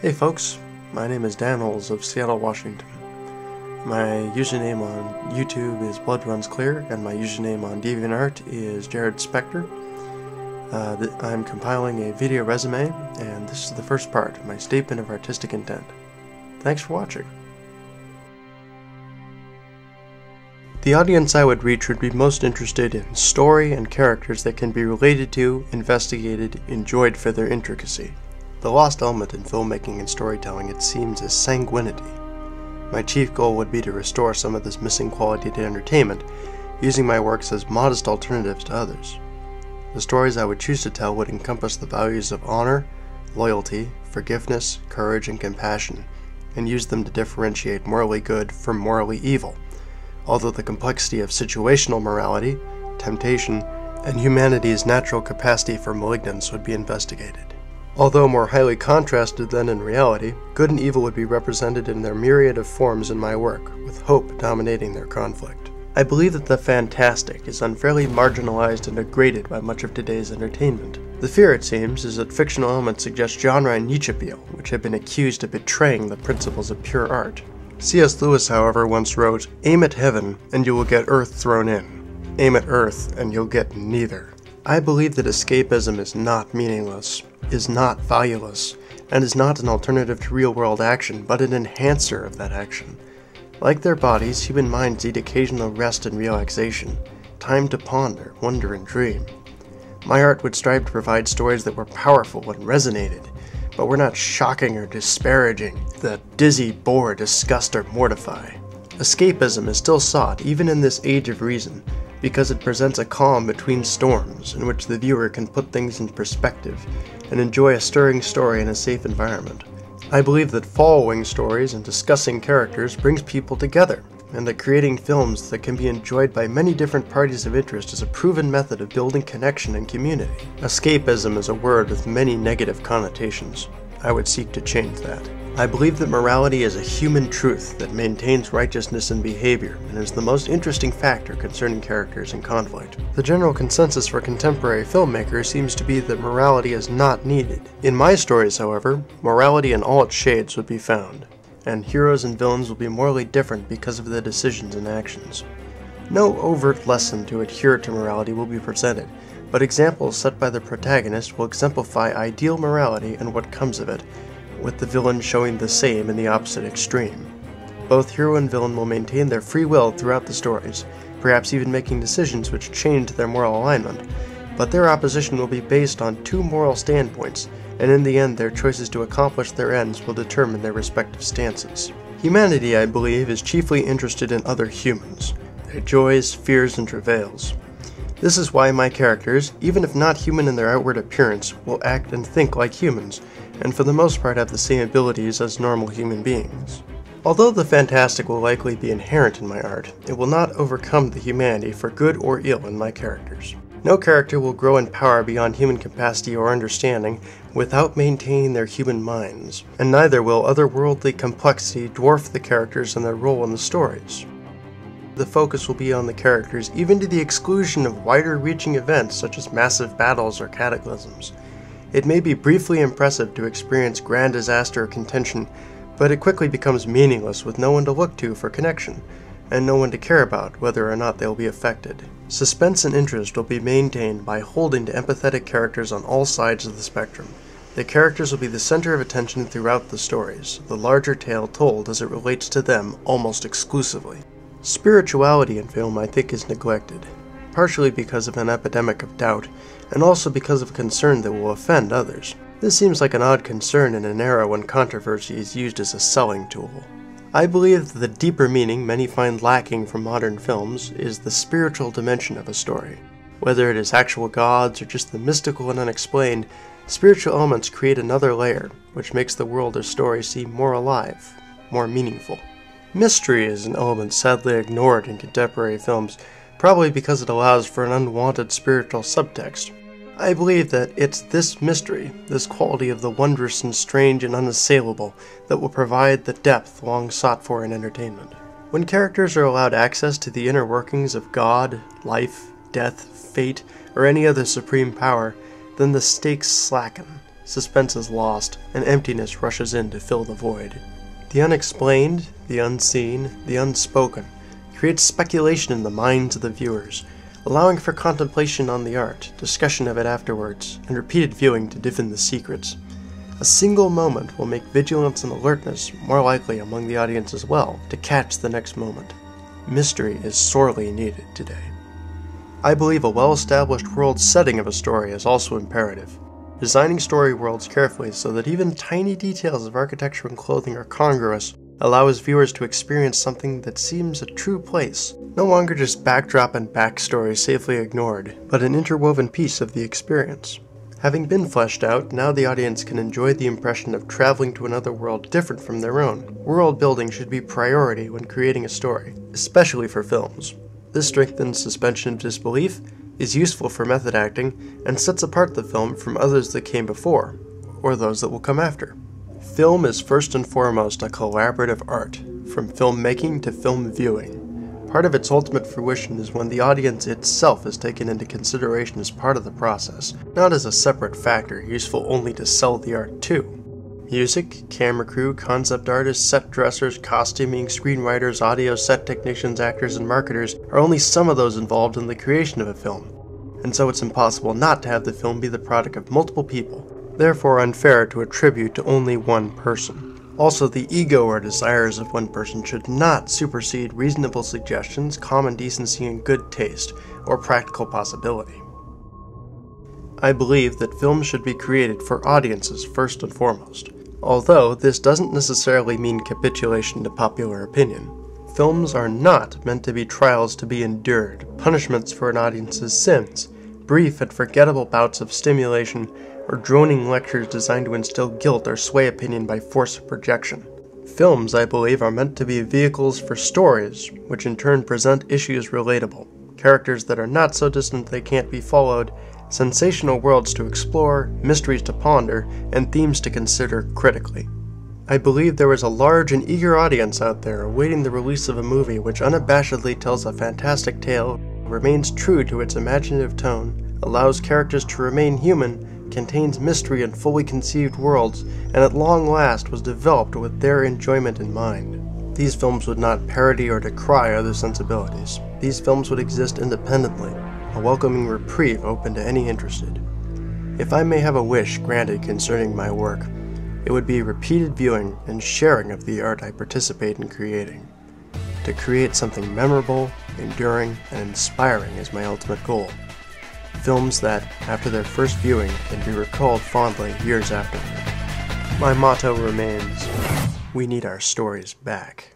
Hey folks, my name is Dan Holes of Seattle, Washington. My username on YouTube is Bloodrunsclear, and my username on DeviantArt is Jared Spector. I'm compiling a video resume, and this is the first part, my statement of artistic intent. Thanks for watching. The audience I would reach would be most interested in story and characters that can be related to, investigated, enjoyed for their intricacy. The lost element in filmmaking and storytelling, it seems, is sanguinity. My chief goal would be to restore some of this missing quality to entertainment, using my works as modest alternatives to others. The stories I would choose to tell would encompass the values of honor, loyalty, forgiveness, courage, and compassion, and use them to differentiate morally good from morally evil, although the complexity of situational morality, temptation, and humanity's natural capacity for malignance would be investigated. Although more highly contrasted than in reality, good and evil would be represented in their myriad of forms in my work, with hope dominating their conflict. I believe that the fantastic is unfairly marginalized and degraded by much of today's entertainment. The fear, it seems, is that fictional elements suggest genre and niche appeal, which have been accused of betraying the principles of pure art. C.S. Lewis, however, once wrote, "Aim at heaven, and you will get earth thrown in. Aim at earth, and you'll get neither." I believe that escapism is not meaningless, is not valueless, and is not an alternative to real-world action, but an enhancer of that action. Like their bodies, human minds need occasional rest and relaxation, time to ponder, wonder, and dream. My art would strive to provide stories that were powerful and resonated, but were not shocking or disparaging, that dizzy, bore, disgust, or mortify. Escapism is still sought, even in this age of reason, because it presents a calm between storms in which the viewer can put things in perspective and enjoy a stirring story in a safe environment. I believe that following stories and discussing characters brings people together, and that creating films that can be enjoyed by many different parties of interest is a proven method of building connection and community. Escapism is a word with many negative connotations. I would seek to change that. I believe that morality is a human truth that maintains righteousness in behavior and is the most interesting factor concerning characters in conflict. The general consensus for contemporary filmmakers seems to be that morality is not needed. In my stories, however, morality in all its shades would be found, and heroes and villains will be morally different because of their decisions and actions. No overt lesson to adhere to morality will be presented, but examples set by the protagonist will exemplify ideal morality and what comes of it, with the villain showing the same in the opposite extreme. Both hero and villain will maintain their free will throughout the stories, perhaps even making decisions which change their moral alignment, but their opposition will be based on two moral standpoints, and in the end their choices to accomplish their ends will determine their respective stances. Humanity, I believe, is chiefly interested in other humans, their joys, fears, and travails. This is why my characters, even if not human in their outward appearance, will act and think like humans, and for the most part have the same abilities as normal human beings. Although the fantastic will likely be inherent in my art, it will not overcome the humanity for good or ill in my characters. No character will grow in power beyond human capacity or understanding without maintaining their human minds, and neither will otherworldly complexity dwarf the characters and their role in the stories. The focus will be on the characters, even to the exclusion of wider-reaching events such as massive battles or cataclysms. It may be briefly impressive to experience grand disaster or contention, but it quickly becomes meaningless with no one to look to for connection, and no one to care about whether or not they will be affected. Suspense and interest will be maintained by holding to empathetic characters on all sides of the spectrum. The characters will be the center of attention throughout the stories, the larger tale told as it relates to them almost exclusively. Spirituality in film, I think, is neglected, partially because of an epidemic of doubt, and also because of concern that will offend others. This seems like an odd concern in an era when controversy is used as a selling tool. I believe that the deeper meaning many find lacking from modern films is the spiritual dimension of a story. Whether it is actual gods or just the mystical and unexplained, spiritual elements create another layer, which makes the world or story seem more alive, more meaningful. Mystery is an element sadly ignored in contemporary films, probably because it allows for an unwanted spiritual subtext. I believe that it's this mystery, this quality of the wondrous and strange and unassailable, that will provide the depth long sought for in entertainment. When characters are allowed access to the inner workings of God, life, death, fate, or any other supreme power, then the stakes slacken, suspense is lost, and emptiness rushes in to fill the void. The unexplained, the unseen, the unspoken creates speculation in the minds of the viewers, allowing for contemplation on the art, discussion of it afterwards, and repeated viewing to divine the secrets. A single moment will make vigilance and alertness more likely among the audience as well to catch the next moment. Mystery is sorely needed today. I believe a well-established world setting of a story is also imperative. Designing story worlds carefully so that even tiny details of architecture and clothing are congruous allows viewers to experience something that seems a true place, no longer just backdrop and backstory safely ignored, but an interwoven piece of the experience. Having been fleshed out, now the audience can enjoy the impression of traveling to another world different from their own. World building should be priority when creating a story, especially for films. This strengthens suspension of disbelief, is useful for method acting, and sets apart the film from others that came before, or those that will come after. Film is first and foremost a collaborative art, from filmmaking to film viewing. Part of its ultimate fruition is when the audience itself is taken into consideration as part of the process, not as a separate factor useful only to sell the art to. Music, camera crew, concept artists, set dressers, costuming, screenwriters, audio set technicians, actors, and marketers are only some of those involved in the creation of a film, and so it's impossible not to have the film be the product of multiple people, therefore unfair to attribute to only one person. Also, the ego or desires of one person should not supersede reasonable suggestions, common decency and good taste, or practical possibility. I believe that films should be created for audiences first and foremost, although this doesn't necessarily mean capitulation to popular opinion. Films are not meant to be trials to be endured, punishments for an audience's sins, brief and forgettable bouts of stimulation, or droning lectures designed to instill guilt or sway opinion by force of projection. Films, I believe, are meant to be vehicles for stories, which in turn present issues relatable, characters that are not so distant they can't be followed, sensational worlds to explore, mysteries to ponder, and themes to consider critically. I believe there is a large and eager audience out there awaiting the release of a movie which unabashedly tells a fantastic tale, remains true to its imaginative tone, allows characters to remain human, contains mystery and fully conceived worlds, and at long last was developed with their enjoyment in mind. These films would not parody or decry other sensibilities. These films would exist independently, a welcoming reprieve open to any interested. If I may have a wish granted concerning my work, it would be repeated viewing and sharing of the art I participate in creating. To create something memorable, enduring, and inspiring is my ultimate goal. Films that, after their first viewing, can be recalled fondly years afterward. My motto remains, we need our stories back.